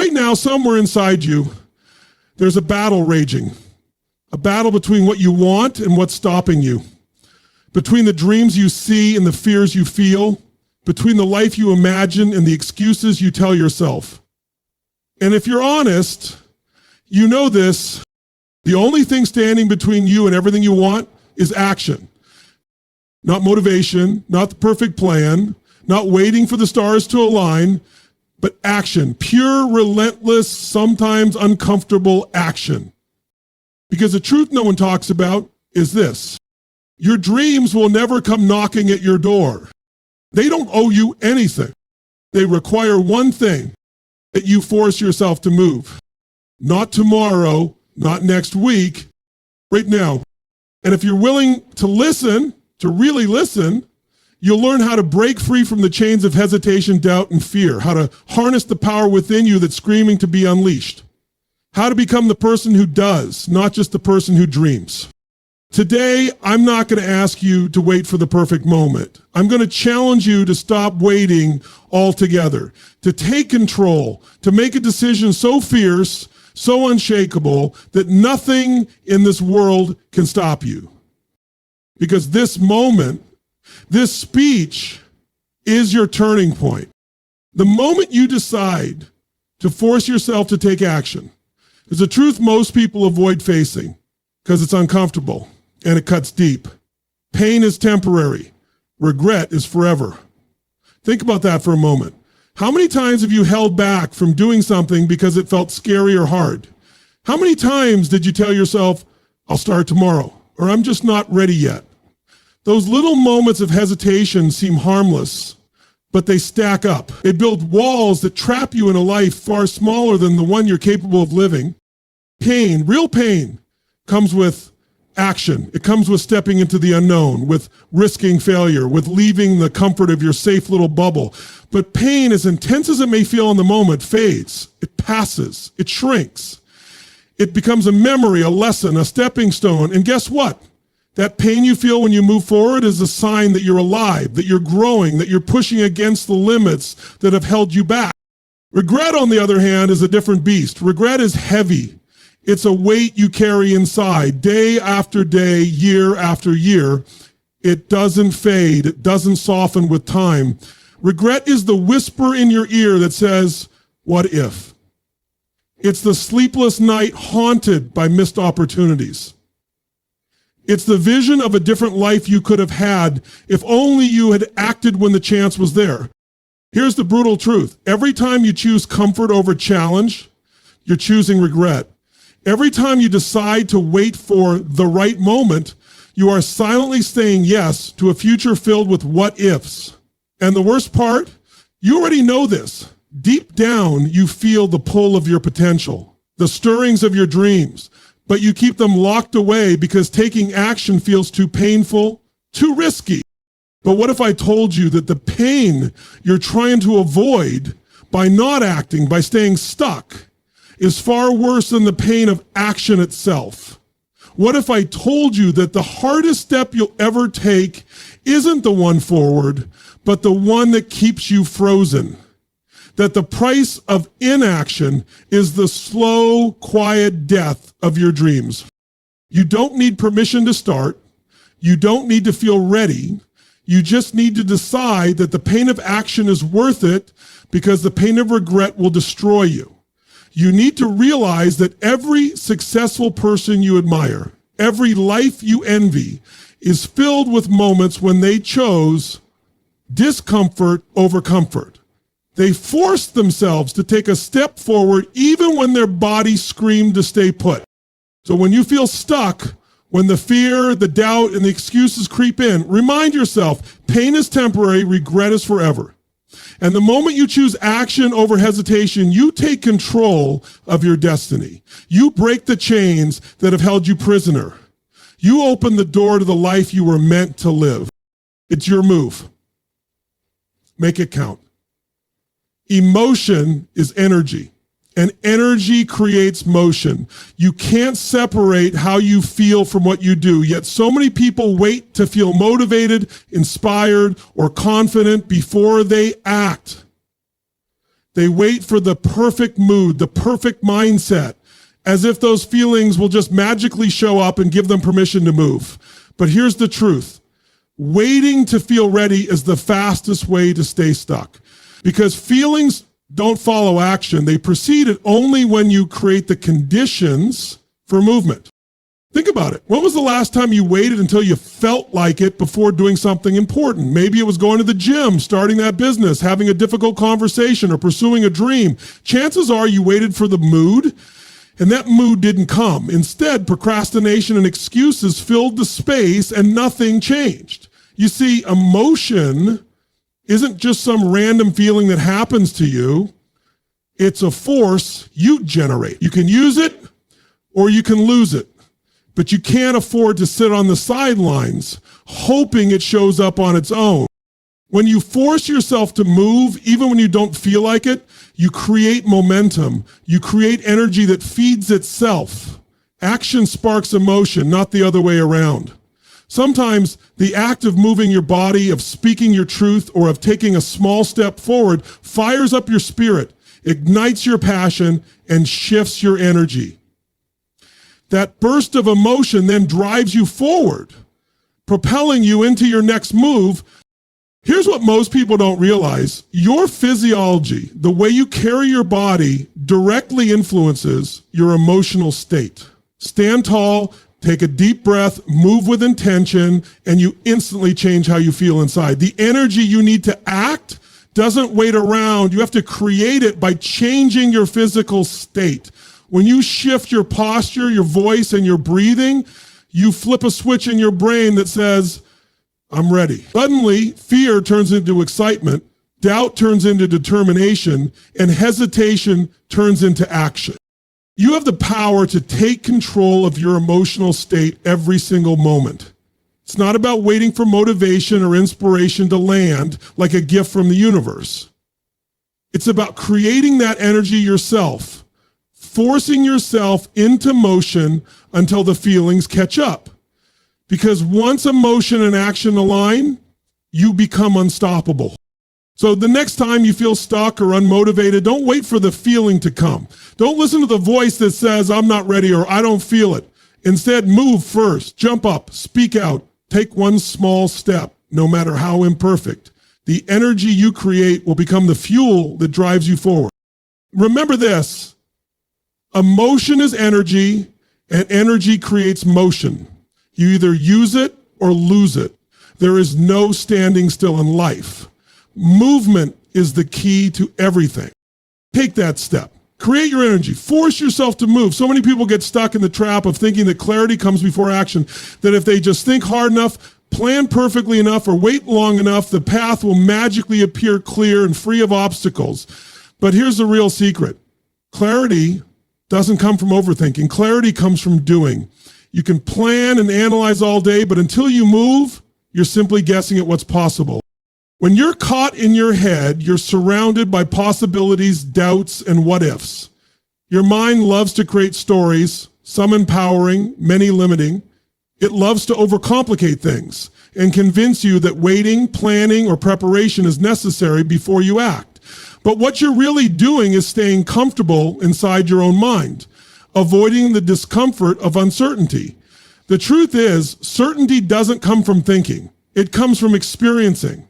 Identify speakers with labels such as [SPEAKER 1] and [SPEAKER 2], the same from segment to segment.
[SPEAKER 1] right now, somewhere inside you, there's a battle raging. A battle between what you want and what's stopping you. Between the dreams you see and the fears you feel. Between the life you imagine and the excuses you tell yourself. And if you're honest, you know this. The only thing standing between you and everything you want is action. Not motivation, not the perfect plan, not waiting for the stars to align, but action. Pure, relentless, sometimes uncomfortable action. Because the truth no one talks about is this. Your dreams will never come knocking at your door. They don't owe you anything. They require one thing, that you force yourself to move. Not tomorrow, not next week, right now. And if you're willing to listen, to really listen, you'll learn how to break free from the chains of hesitation, doubt, and fear, how to harness the power within you that's screaming to be unleashed, how to become the person who does, not just the person who dreams. Today, I'm not going to ask you to wait for the perfect moment. I'm going to challenge you to stop waiting altogether, to take control, to make a decision so fierce, so unshakable that nothing in this world can stop you. Because this moment, this speech is your turning point. The moment you decide to force yourself to take action is a truth most people avoid facing because it's uncomfortable and it cuts deep. Pain is temporary. Regret is forever. Think about that for a moment. How many times have you held back from doing something because it felt scary or hard? How many times did you tell yourself, I'll start tomorrow, or I'm just not ready yet? Those little moments of hesitation seem harmless, but they stack up. They build walls that trap you in a life far smaller than the one you're capable of living. Pain, real pain, comes with action. It comes with stepping into the unknown, with risking failure, with leaving the comfort of your safe little bubble. But pain, as intense as it may feel in the moment, fades. It passes. It shrinks. It becomes a memory, a lesson, a stepping stone. And guess what? That pain you feel when you move forward is a sign that you're alive, that you're growing, that you're pushing against the limits that have held you back. Regret, on the other hand, is a different beast. Regret is heavy. It's a weight you carry inside day after day, year after year. It doesn't fade. It doesn't soften with time. Regret is the whisper in your ear that says, what if? It's the sleepless night haunted by missed opportunities. It's the vision of a different life you could have had if only you had acted when the chance was there. Here's the brutal truth. Every time you choose comfort over challenge, you're choosing regret. Every time you decide to wait for the right moment, you are silently saying yes to a future filled with what ifs. And the worst part, you already know this. Deep down, you feel the pull of your potential, the stirrings of your dreams, but you keep them locked away because taking action feels too painful, too risky. But what if I told you that the pain you're trying to avoid by not acting, by staying stuck, is far worse than the pain of action itself? What if I told you that the hardest step you'll ever take isn't the one forward, but the one that keeps you frozen? That the price of inaction is the slow, quiet death of your dreams. You don't need permission to start. You don't need to feel ready. You just need to decide that the pain of action is worth it because the pain of regret will destroy you. You need to realize that every successful person you admire, every life you envy, is filled with moments when they chose discomfort over comfort. They forced themselves to take a step forward even when their body screamed to stay put. So when you feel stuck, when the fear, the doubt, and the excuses creep in, remind yourself, pain is temporary, regret is forever. And the moment you choose action over hesitation, you take control of your destiny. You break the chains that have held you prisoner. You open the door to the life you were meant to live. It's your move. Make it count. Emotion is energy, and energy creates motion. You can't separate how you feel from what you do, yet so many people wait to feel motivated, inspired, or confident before they act. They wait for the perfect mood, the perfect mindset, as if those feelings will just magically show up and give them permission to move. But here's the truth. Waiting to feel ready is the fastest way to stay stuck, because feelings don't follow action. They precede it only when you create the conditions for movement. Think about it. When was the last time you waited until you felt like it before doing something important? Maybe it was going to the gym, starting that business, having a difficult conversation, or pursuing a dream. Chances are you waited for the mood, and that mood didn't come. Instead, procrastination and excuses filled the space and nothing changed. You see, emotion isn't just some random feeling that happens to you. It's a force you generate. You can use it or you can lose it. But you can't afford to sit on the sidelines hoping it shows up on its own. When you force yourself to move, even when you don't feel like it, you create momentum. You create energy that feeds itself. Action sparks emotion, not the other way around. Sometimes the act of moving your body, of speaking your truth, or of taking a small step forward fires up your spirit, ignites your passion, and shifts your energy. That burst of emotion then drives you forward, propelling you into your next move. Here's what most people don't realize. Your physiology, the way you carry your body, directly influences your emotional state. Stand tall, take a deep breath, move with intention, and you instantly change how you feel inside. The energy you need to act doesn't wait around. You have to create it by changing your physical state. When you shift your posture, your voice, and your breathing, you flip a switch in your brain that says, I'm ready. Suddenly, fear turns into excitement, doubt turns into determination, and hesitation turns into action. You have the power to take control of your emotional state every single moment. It's not about waiting for motivation or inspiration to land like a gift from the universe. It's about creating that energy yourself, forcing yourself into motion until the feelings catch up. Because once emotion and action align, you become unstoppable. So the next time you feel stuck or unmotivated, don't wait for the feeling to come. Don't listen to the voice that says, I'm not ready or I don't feel it. Instead, move first, jump up, speak out, take one small step, no matter how imperfect. The energy you create will become the fuel that drives you forward. Remember this. Emotion is energy, and energy creates motion. You either use it or lose it. There is no standing still in life. Movement is the key to everything. Take that step. Create your energy. Force yourself to move. So many people get stuck in the trap of thinking that clarity comes before action, that if they just think hard enough, plan perfectly enough, or wait long enough, the path will magically appear clear and free of obstacles. But here's the real secret. Clarity doesn't come from overthinking. Clarity comes from doing. You can plan and analyze all day, but until you move, you're simply guessing at what's possible. When you're caught in your head, you're surrounded by possibilities, doubts, and what ifs. Your mind loves to create stories, some empowering, many limiting. It loves to overcomplicate things and convince you that waiting, planning, or preparation is necessary before you act. But what you're really doing is staying comfortable inside your own mind, avoiding the discomfort of uncertainty. The truth is, certainty doesn't come from thinking. It comes from experiencing.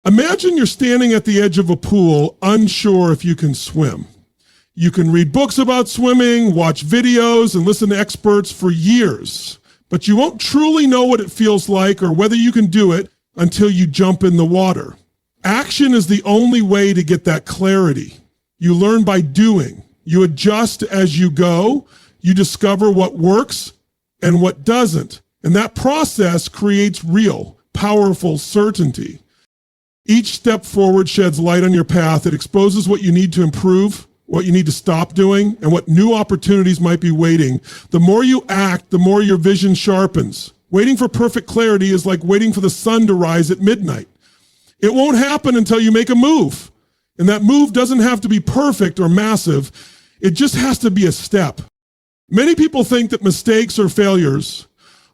[SPEAKER 1] Imagine you're standing at the edge of a pool, unsure if you can swim. You can read books about swimming, watch videos, and listen to experts for years, but you won't truly know what it feels like or whether you can do it until you jump in the water. Action is the only way to get that clarity. You learn by doing. You adjust as you go. You discover what works and what doesn't. And that process creates real, powerful certainty. Each step forward sheds light on your path. It exposes what you need to improve, what you need to stop doing, and what new opportunities might be waiting. The more you act, the more your vision sharpens. Waiting for perfect clarity is like waiting for the sun to rise at midnight. It won't happen until you make a move. And that move doesn't have to be perfect or massive. It just has to be a step. Many people think that mistakes or failures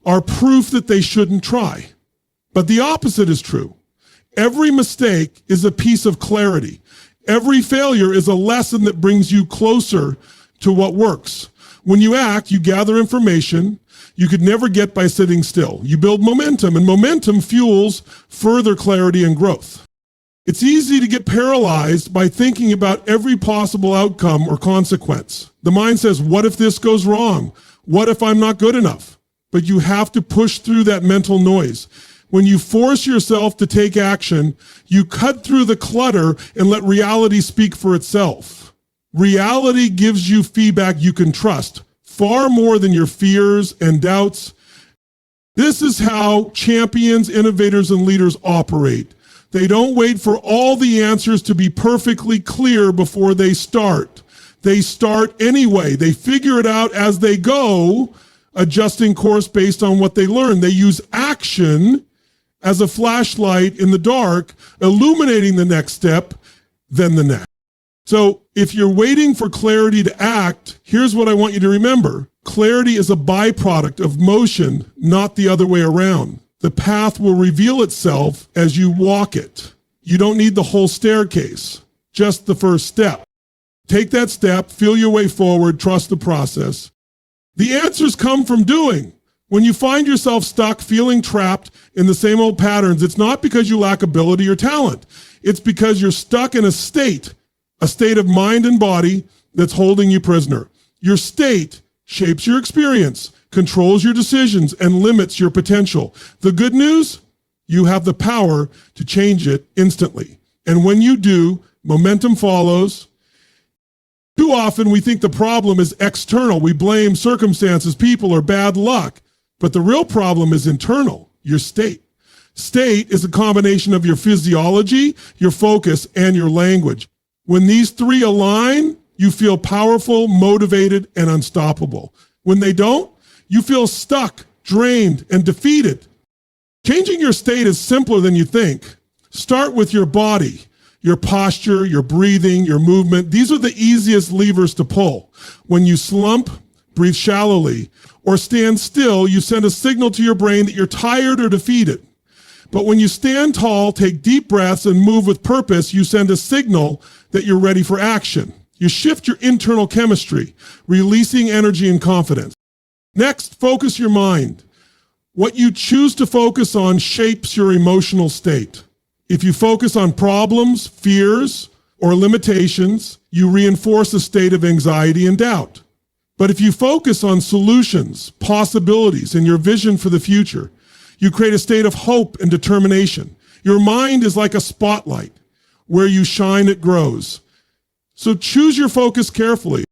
[SPEAKER 1] are proof that they shouldn't try. But the opposite is true. Every mistake is a piece of clarity. Every failure is a lesson that brings you closer to what works. When you act, you gather information you could never get by sitting still. You build momentum, and momentum fuels further clarity and growth. It's easy to get paralyzed by thinking about every possible outcome or consequence. The mind says, what if this goes wrong? What if I'm not good enough? But you have to push through that mental noise. When you force yourself to take action, you cut through the clutter and let reality speak for itself. Reality gives you feedback you can trust, far more than your fears and doubts. This is how champions, innovators, and leaders operate. They don't wait for all the answers to be perfectly clear before they start. They start anyway. They figure it out as they go, adjusting course based on what they learn. They use action as a flashlight in the dark, illuminating the next step, then the next. So if you're waiting for clarity to act, here's what I want you to remember. Clarity is a byproduct of motion, not the other way around. The path will reveal itself as you walk it. You don't need the whole staircase, just the first step. Take that step, feel your way forward, trust the process. The answers come from doing. When you find yourself stuck, feeling trapped in the same old patterns, it's not because you lack ability or talent. It's because you're stuck in a state of mind and body that's holding you prisoner. Your state shapes your experience, controls your decisions, and limits your potential. The good news, you have the power to change it instantly. And when you do, momentum follows. Too often we think the problem is external. We blame circumstances, people, or bad luck. But the real problem is internal, your state. State is a combination of your physiology, your focus, and your language. When these three align, you feel powerful, motivated, and unstoppable. When they don't, you feel stuck, drained, and defeated. Changing your state is simpler than you think. Start with your body, your posture, your breathing, your movement. These are the easiest levers to pull. When you slump, breathe shallowly, or stand still, you send a signal to your brain that you're tired or defeated. But when you stand tall, take deep breaths, and move with purpose, you send a signal that you're ready for action. You shift your internal chemistry, releasing energy and confidence. Next, focus your mind. What you choose to focus on shapes your emotional state. If you focus on problems, fears, or limitations, you reinforce a state of anxiety and doubt. But if you focus on solutions, possibilities, and your vision for the future, you create a state of hope and determination. Your mind is like a spotlight. Where you shine, it grows. So choose your focus carefully.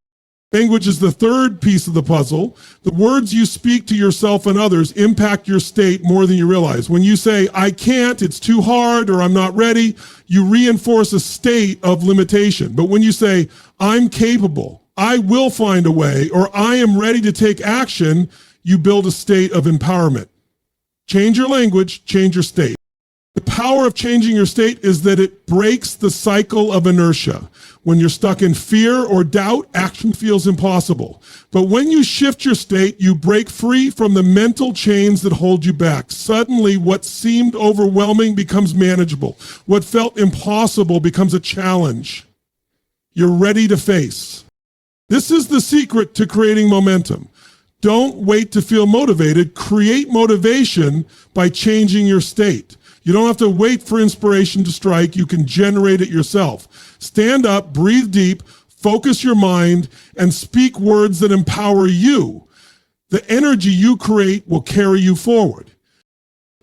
[SPEAKER 1] Language is the third piece of the puzzle. The words you speak to yourself and others impact your state more than you realize. When you say, I can't, it's too hard, or I'm not ready, you reinforce a state of limitation. But when you say, I'm capable, I will find a way, or I am ready to take action, you build a state of empowerment. Change your language, change your state. The power of changing your state is that it breaks the cycle of inertia. When you're stuck in fear or doubt, action feels impossible. But when you shift your state, you break free from the mental chains that hold you back. Suddenly, what seemed overwhelming becomes manageable. What felt impossible becomes a challenge you're ready to face. This is the secret to creating momentum. Don't wait to feel motivated. Create motivation by changing your state. You don't have to wait for inspiration to strike. You can generate it yourself. Stand up, breathe deep, focus your mind, and speak words that empower you. The energy you create will carry you forward.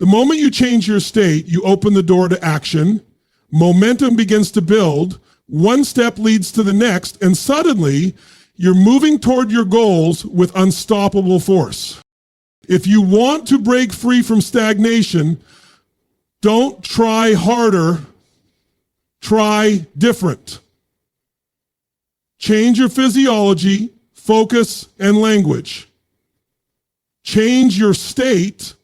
[SPEAKER 1] The moment you change your state, you open the door to action. Momentum begins to build. One step leads to the next, and suddenly you're moving toward your goals with unstoppable force. If you want to break free from stagnation, don't try harder, try different. Change your physiology, focus, and language. Change your state,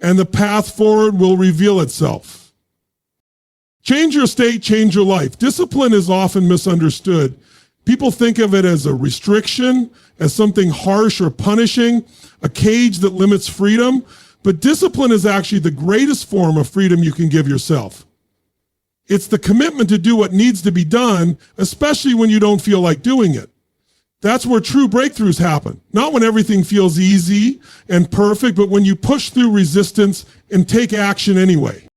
[SPEAKER 1] and the path forward will reveal itself. Change your state, change your life. Discipline is often misunderstood. People think of it as a restriction, as something harsh or punishing, a cage that limits freedom. But discipline is actually the greatest form of freedom you can give yourself. It's the commitment to do what needs to be done, especially when you don't feel like doing it. That's where true breakthroughs happen. Not when everything feels easy and perfect, but when you push through resistance and take action anyway.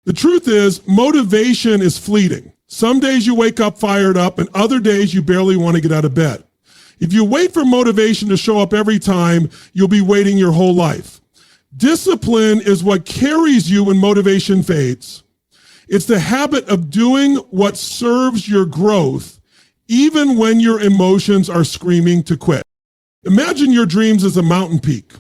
[SPEAKER 1] The truth is, motivation is fleeting. Some days you wake up fired up, and other days you barely want to get out of bed. If you wait for motivation to show up every time, you'll be waiting your whole life. Discipline is what carries you when motivation fades. It's the habit of doing what serves your growth, even when your emotions are screaming to quit. Imagine your dreams as a mountain peak.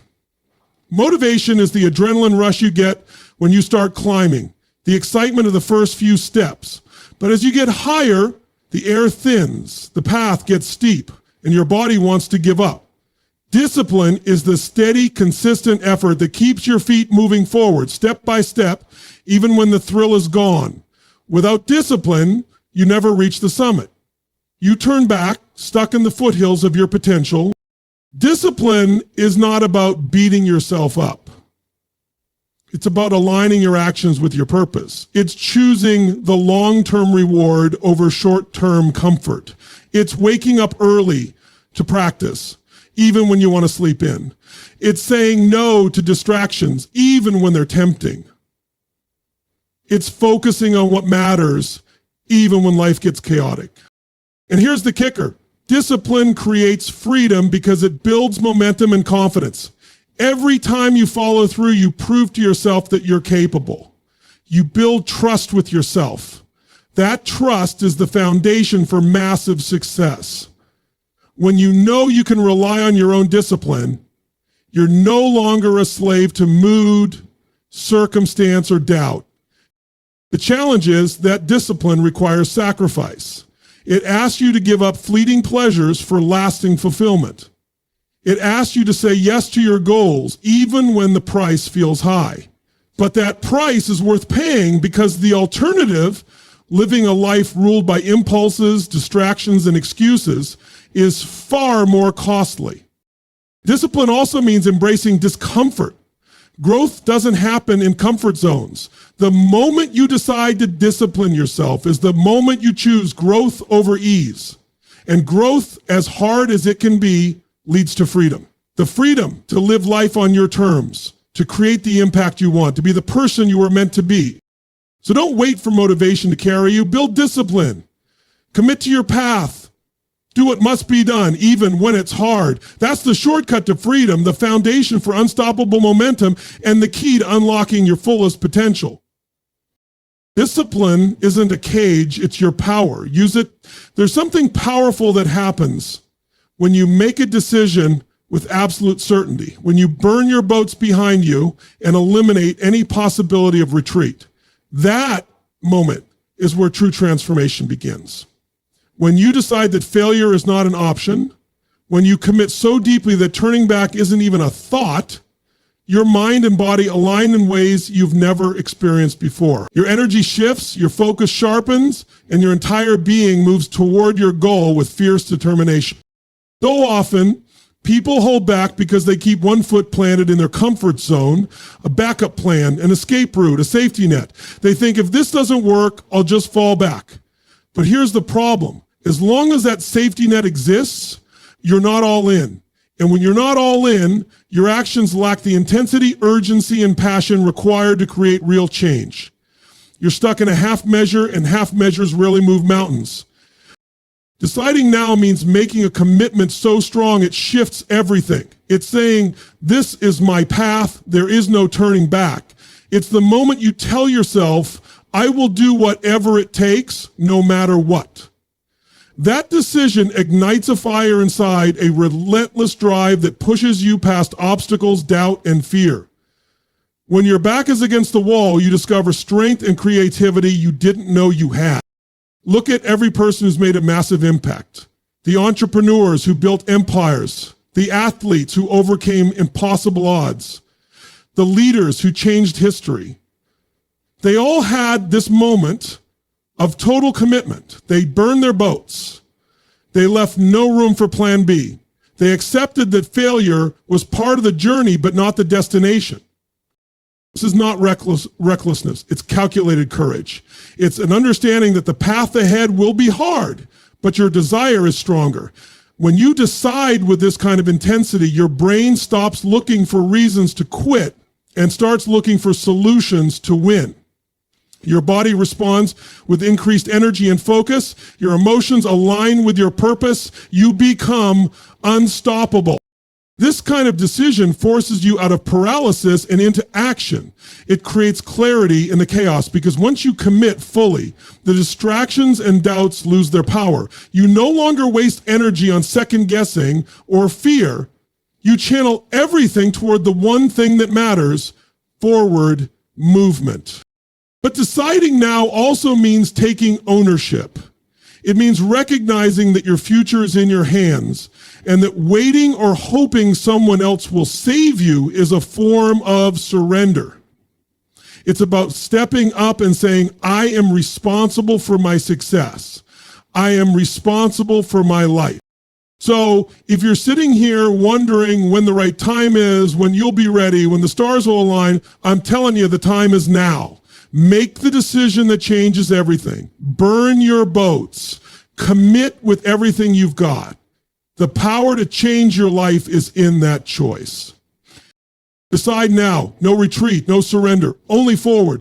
[SPEAKER 1] Motivation is the adrenaline rush you get when you start climbing, the excitement of the first few steps. But as you get higher, the air thins, the path gets steep, and your body wants to give up. Discipline is the steady, consistent effort that keeps your feet moving forward, step by step, even when the thrill is gone. Without discipline, you never reach the summit. You turn back, stuck in the foothills of your potential. Discipline is not about beating yourself up. It's about aligning your actions with your purpose. It's choosing the long-term reward over short-term comfort. It's waking up early to practice, even when you want to sleep in. It's saying no to distractions, even when they're tempting. It's focusing on what matters, even when life gets chaotic. And here's the kicker. Discipline creates freedom because it builds momentum and confidence. Every time you follow through, you prove to yourself that you're capable. You build trust with yourself. That trust is the foundation for massive success. When you know you can rely on your own discipline, you're no longer a slave to mood, circumstance, or doubt. The challenge is that discipline requires sacrifice. It asks you to give up fleeting pleasures for lasting fulfillment. It asks you to say yes to your goals, even when the price feels high. But that price is worth paying because the alternative, living a life ruled by impulses, distractions, and excuses, is far more costly. Discipline also means embracing discomfort. Growth doesn't happen in comfort zones. The moment you decide to discipline yourself is the moment you choose growth over ease. And growth, as hard as it can be, leads to freedom. The freedom to live life on your terms, to create the impact you want, to be the person you were meant to be. So don't wait for motivation to carry you. Build discipline. Commit to your path. Do what must be done, even when it's hard. That's the shortcut to freedom, the foundation for unstoppable momentum, and the key to unlocking your fullest potential. Discipline isn't a cage, it's your power. Use it. There's something powerful that happens when you make a decision with absolute certainty, when you burn your boats behind you and eliminate any possibility of retreat. That moment is where true transformation begins. When you decide that failure is not an option, when you commit so deeply that turning back isn't even a thought, your mind and body align in ways you've never experienced before. Your energy shifts, your focus sharpens, and your entire being moves toward your goal with fierce determination. So often, people hold back because they keep one foot planted in their comfort zone, a backup plan, an escape route, a safety net. They think if this doesn't work, I'll just fall back. But here's the problem. As long as that safety net exists, you're not all in. And when you're not all in, your actions lack the intensity, urgency, and passion required to create real change. You're stuck in a half measure, and half measures rarely move mountains. Deciding now means making a commitment so strong it shifts everything. It's saying, this is my path, there is no turning back. It's the moment you tell yourself, I will do whatever it takes, no matter what. That decision ignites a fire inside, a relentless drive that pushes you past obstacles, doubt, and fear. When your back is against the wall, you discover strength and creativity you didn't know you had. Look at every person who's made a massive impact. The entrepreneurs who built empires, the athletes who overcame impossible odds, the leaders who changed history. They all had this moment of total commitment. They burned their boats. They left no room for plan B. They accepted that failure was part of the journey, but not the destination. This is not recklessness. It's calculated courage. It's an understanding that the path ahead will be hard, but your desire is stronger. When you decide with this kind of intensity, your brain stops looking for reasons to quit and starts looking for solutions to win. Your body responds with increased energy and focus. Your emotions align with your purpose. You become unstoppable. This kind of decision forces you out of paralysis and into action. It creates clarity in the chaos because once you commit fully, the distractions and doubts lose their power. You no longer waste energy on second guessing or fear. You channel everything toward the one thing that matters, forward movement. But deciding now also means taking ownership. It means recognizing that your future is in your hands and that waiting or hoping someone else will save you is a form of surrender. It's about stepping up and saying, I am responsible for my success. I am responsible for my life. So if you're sitting here wondering when the right time is, when you'll be ready, when the stars will align, I'm telling you the time is now. Make the decision that changes everything. Burn your boats. Commit with everything you've got. The power to change your life is in that choice. Decide now. No retreat, no surrender, only forward.